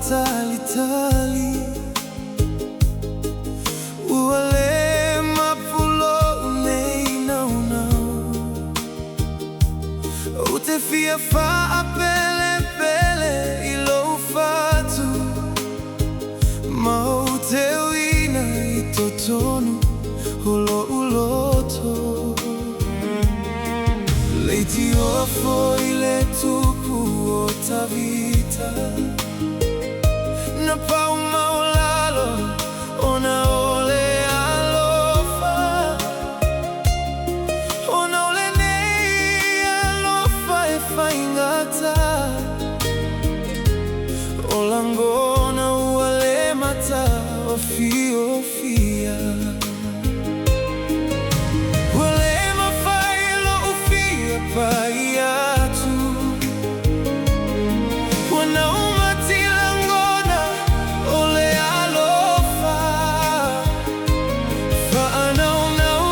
talitali ua lē mapulo'u nei naunau o te fia whaapelepele I lou whatu ma o te uina I totonu o lo'u loto Leiti oa foi le tupu o tawita Na pau maulalo ona ole alofa Ona ole nei alofa e whaingata O langona ua le mata o fio fia Ua le mawhai lo u fia pai atu Ua nau mati langona o le alofa Whaanau nau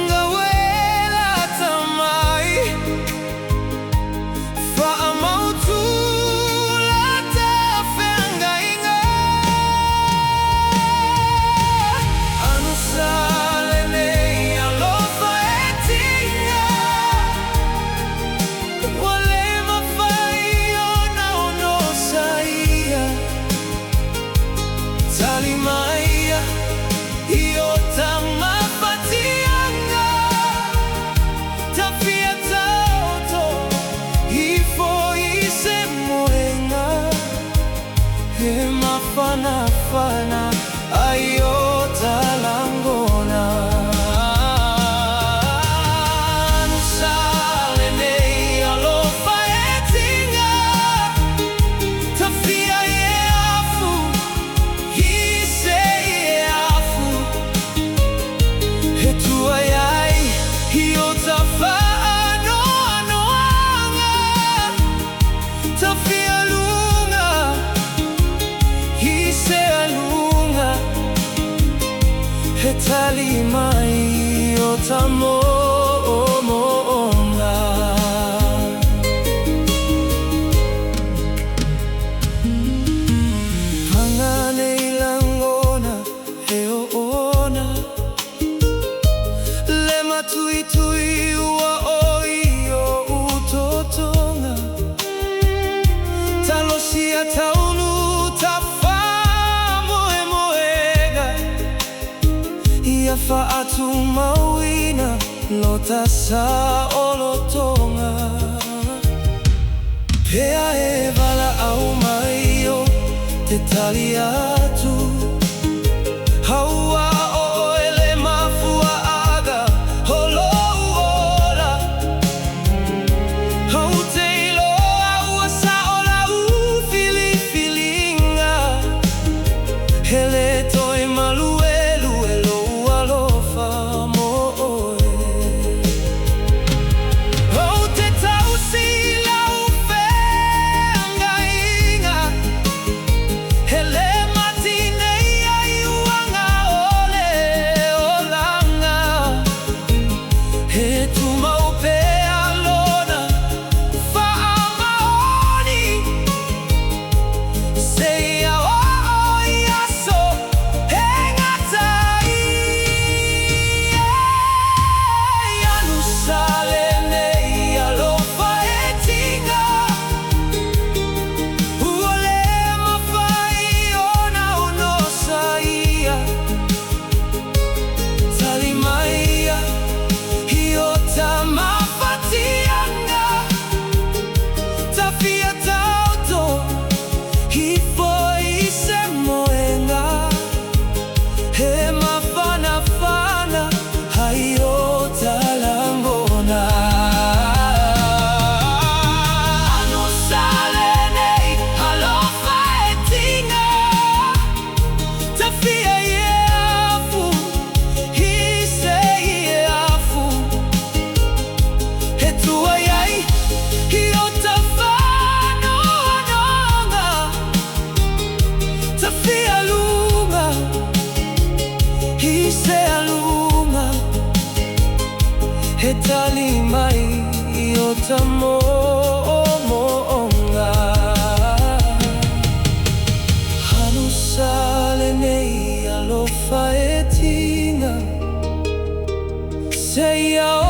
ngā wela tamai Whaamautu la ta whengainga Anusā Lenei Alofa e Tigā Ua le mawhai ona ono saia Tali maia I o tamawhatianga Ta fia tauto I foi se moenga He mawhanawhana ai o talangona Anusā Lenei Alofa e Tigā Ta fia e afu I se e afu He tua iai I o ta whaanoanoanga Ta fia lunga I se alunga He tali mai o ta mo'onga Hanga nei langona he o ona Le matui tui ua oi o utotonga Talosia taunu ta moe moega Ia whaatu mauina lo ta sa olotonga Pea e wala au mai o te tali atu Haua o ele mafua aga holou ola Hau te iloa ua sa ola u fili filinga Hele toi maluelu e lou alofa mo oe Hau te tausi lau whengainga Hele mati nei ai uanga ole o langa He tu mau pea lona whaamaoni Seia o iaso he ngatai Anusā Lenei Alofa e Tigā Ua le mawhai ona ono saia Tali maia I o tamawhatianga Ta fia tauto I foi se moenga He mawhanawhana hai o talangona Anusā Lenei Alofa e Tigā Ta fia I e afu I se I e afu He tua iai I o ta whaanoanoanga Ta fia lunga I se alunga He tali mai I o ta mo'onga Tigā